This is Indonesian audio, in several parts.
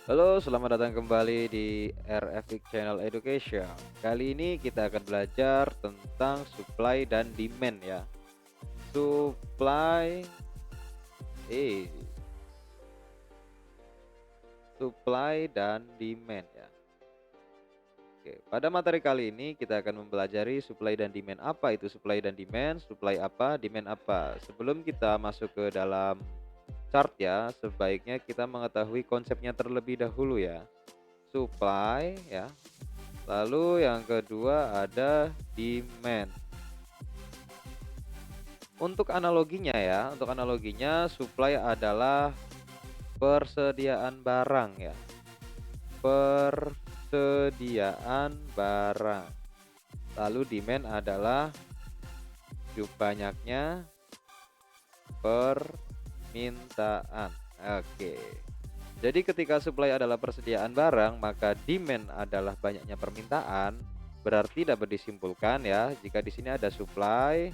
Halo, selamat datang kembali di RFX Channel Education. Kali ini kita akan belajar tentang supply dan demand ya. Supply eh supply dan demand ya. Oke, pada materi kali ini kita akan mempelajari supply dan demand. Apa itu supply dan demand? Supply apa, demand apa? Sebelum kita masuk ke dalam chart ya, sebaiknya kita mengetahui konsepnya terlebih dahulu ya. Supply ya. Lalu yang kedua ada demand. Untuk analoginya supply adalah persediaan barang ya. Persediaan barang. Lalu demand adalah banyaknya permintaan. Oke. Jadi ketika supply adalah persediaan barang, maka demand adalah banyaknya permintaan. Berarti dapat disimpulkan ya, jika di sini ada supply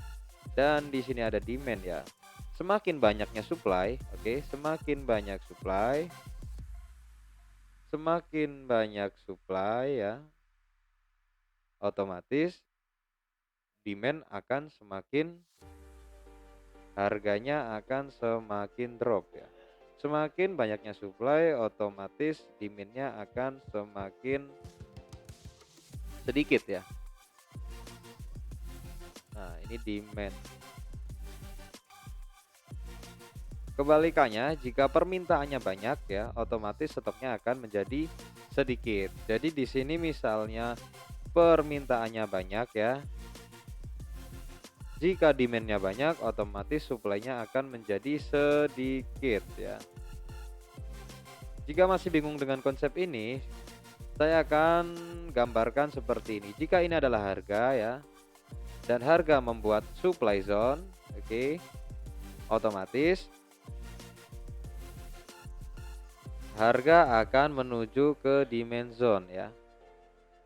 dan di sini ada demand ya. Semakin banyaknya supply, oke, semakin banyak supply ya, otomatis demand akan harganya akan semakin drop ya. Semakin banyaknya supply, otomatis demandnya akan semakin sedikit ya. Nah, ini demand. Kebalikannya, jika permintaannya banyak ya, otomatis stoknya akan menjadi sedikit. Jadi di sini misalnya permintaannya banyak ya. Jika demandnya banyak, otomatis supply-nya akan menjadi sedikit ya. Jika masih bingung dengan konsep ini, saya akan gambarkan seperti ini. Jika ini adalah harga ya, dan harga membuat supply zone, oke, otomatis harga akan menuju ke demand zone ya.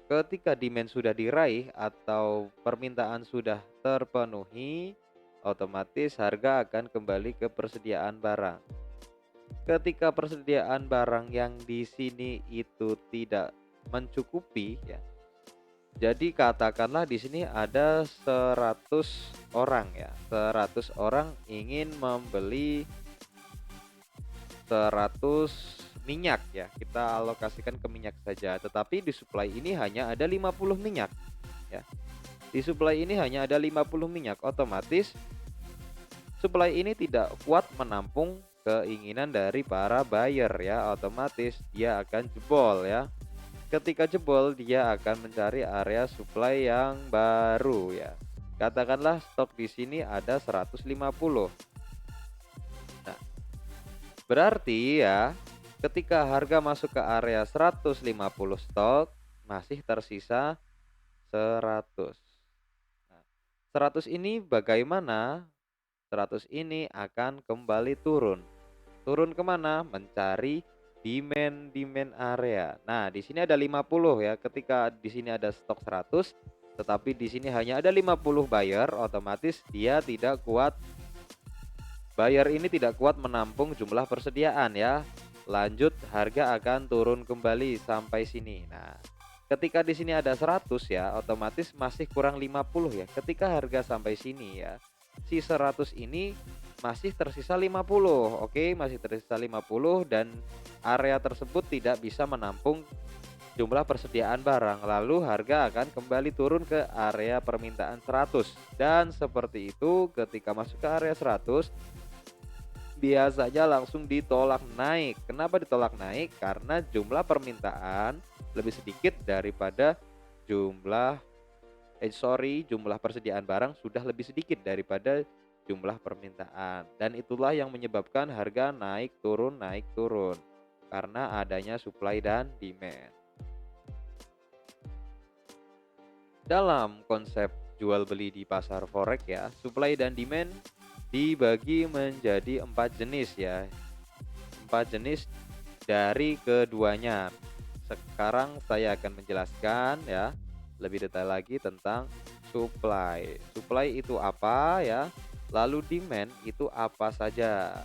Ketika demand sudah diraih atau permintaan sudah terpenuhi, otomatis harga akan kembali ke persediaan barang. Ketika persediaan barang yang di sini itu tidak mencukupi ya. Jadi katakanlah di sini ada 100 orang ya. 100 orang ingin membeli 100 minyak ya, kita alokasikan ke minyak saja, tetapi di supply ini hanya ada 50 minyak ya. Di supply ini hanya ada 50 minyak, otomatis supply ini tidak kuat menampung keinginan dari para buyer ya, otomatis dia akan jebol ya. Ketika jebol, dia akan mencari area supply yang baru ya. Katakanlah stok di sini ada 150. Nah, berarti ya, ketika harga masuk ke area 150 stok, masih tersisa 100. Nah, 100 ini bagaimana? 100 ini akan kembali turun. Turun kemana? Mencari demand area. Nah, di sini ada 50 ya. Ketika di sini ada stok 100, tetapi di sini hanya ada 50 buyer, otomatis dia tidak kuat. Buyer ini tidak kuat menampung jumlah persediaan ya. Lanjut, harga akan turun kembali sampai sini. Nah, ketika di sini ada 100 ya, otomatis masih kurang 50 ya. Ketika harga sampai sini ya, si 100 ini masih tersisa 50. Oke, masih tersisa 50 dan area tersebut tidak bisa menampung jumlah persediaan barang. Lalu harga akan kembali turun ke area permintaan 100. Dan seperti itu ketika masuk ke area 100 biasanya langsung ditolak naik. Kenapa ditolak naik? Karena jumlah permintaan lebih sedikit daripada jumlah jumlah persediaan barang sudah lebih sedikit daripada jumlah permintaan. Dan itulah yang menyebabkan harga naik turun karena adanya supply dan demand. Dalam konsep jual beli di pasar forex ya, supply dan demand dibagi menjadi 4 jenis ya. 4 jenis dari keduanya. Sekarang saya akan menjelaskan ya lebih detail lagi tentang supply. Supply itu apa ya? Lalu demand itu apa saja?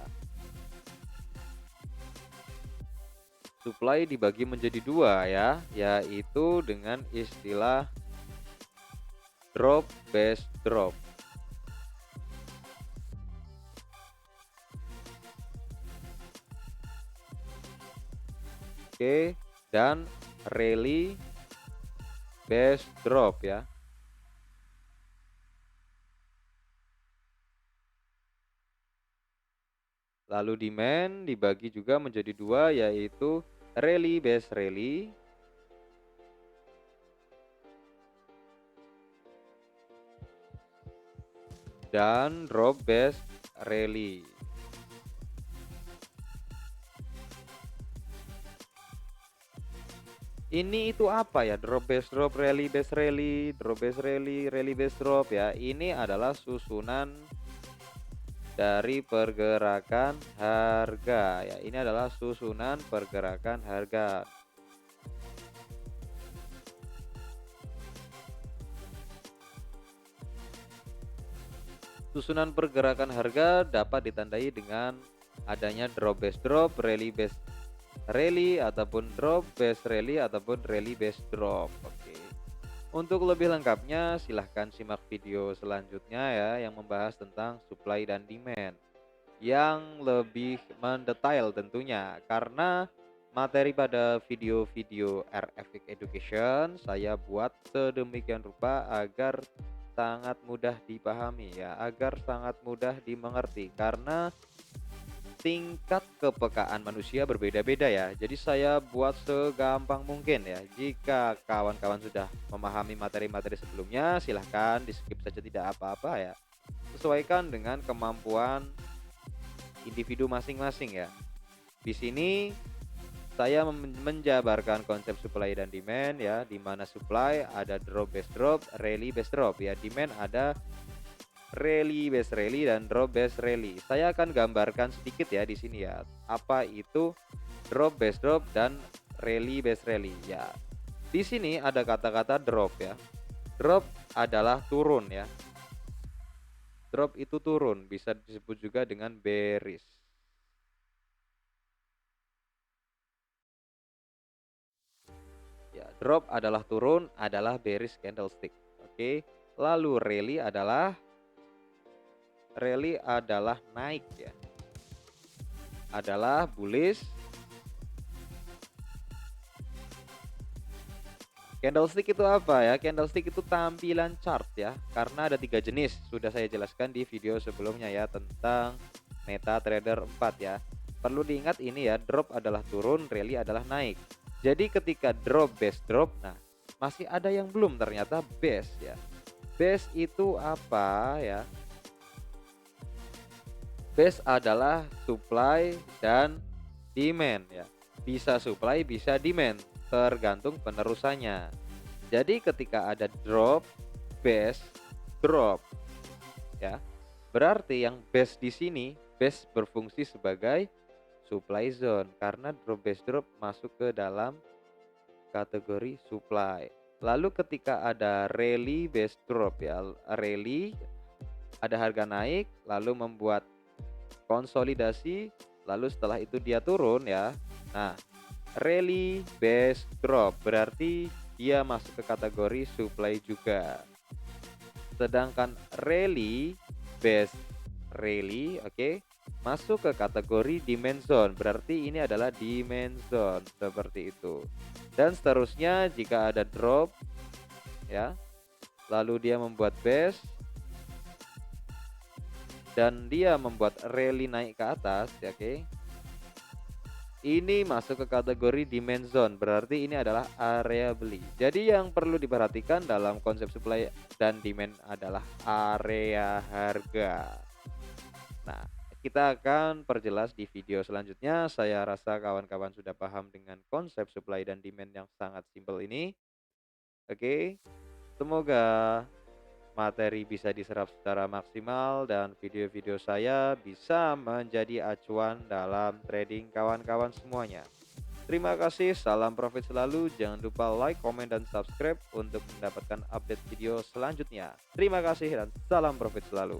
supply dibagi menjadi dua ya, yaitu dengan istilah drop base drop. Oke, dan rally base drop ya. Lalu demand dibagi juga menjadi dua, yaitu rally base rally dan drop base rally. Ini itu apa ya? Drop base drop, rally base rally, drop base rally, rally base drop ya. Ini adalah susunan dari pergerakan harga ya. Ini adalah susunan pergerakan harga. Susunan pergerakan harga dapat ditandai dengan adanya drop base drop, rally base rally, ataupun drop base rally, ataupun rally base drop. Oke. Untuk lebih lengkapnya silahkan simak video selanjutnya ya, yang membahas tentang supply dan demand yang lebih mendetail tentunya, karena materi pada video-video RFX Education saya buat sedemikian rupa agar sangat mudah dipahami ya, agar sangat mudah dimengerti, karena tingkat kepekaan manusia berbeda-beda ya. Jadi saya buat segampang mungkin ya. Jika kawan-kawan sudah memahami materi-materi sebelumnya, silahkan di skip saja, tidak apa-apa ya. Sesuaikan dengan kemampuan individu masing-masing ya. Di sini saya menjabarkan konsep supply dan demand ya, di mana supply ada drop base drop, rally base drop ya. Demand ada rally base rally dan drop base rally. Saya akan gambarkan sedikit ya di sini ya, apa itu drop base drop dan rally base rally ya. Di sini ada kata-kata drop ya. Drop adalah turun ya. Drop itu turun, bisa disebut juga dengan bearish. Ya, drop adalah turun, adalah bearish candlestick. Oke. Lalu rally adalah naik ya, adalah bullish. Candlestick itu apa ya? Candlestick itu tampilan chart ya, karena ada 3 jenis, sudah saya jelaskan di video sebelumnya ya, tentang MetaTrader 4 ya. Perlu diingat ini ya, drop adalah turun, rally adalah naik. Jadi ketika drop base drop, nah masih ada yang belum ternyata base ya. Base itu apa ya? Base adalah supply dan demand ya. Bisa supply, bisa demand, tergantung penerusannya. Jadi ketika ada drop, base, drop ya. Berarti yang base di sini, base berfungsi sebagai supply zone, karena drop base drop masuk ke dalam kategori supply. Lalu ketika ada rally base drop ya, rally ada harga naik lalu membuat konsolidasi, lalu setelah itu dia turun ya. Nah, rally base drop berarti dia masuk ke kategori supply juga. Sedangkan rally base rally, oke, masuk ke kategori demand zone, berarti ini adalah demand zone, seperti itu. Dan seterusnya jika ada drop ya, lalu dia membuat base dan dia membuat rally naik ke atas ya, oke. Ini masuk ke kategori demand zone, berarti ini adalah area beli. Jadi yang perlu diperhatikan dalam konsep supply dan demand adalah area harga. Nah, kita akan perjelas di video selanjutnya. Saya rasa kawan-kawan sudah paham dengan konsep supply dan demand yang sangat simpel ini. Oke, semoga materi bisa diserap secara maksimal dan video-video saya bisa menjadi acuan dalam trading kawan-kawan semuanya. Terima kasih, salam profit selalu. Jangan lupa like, komen, dan subscribe untuk mendapatkan update video selanjutnya. Terima kasih dan salam profit selalu.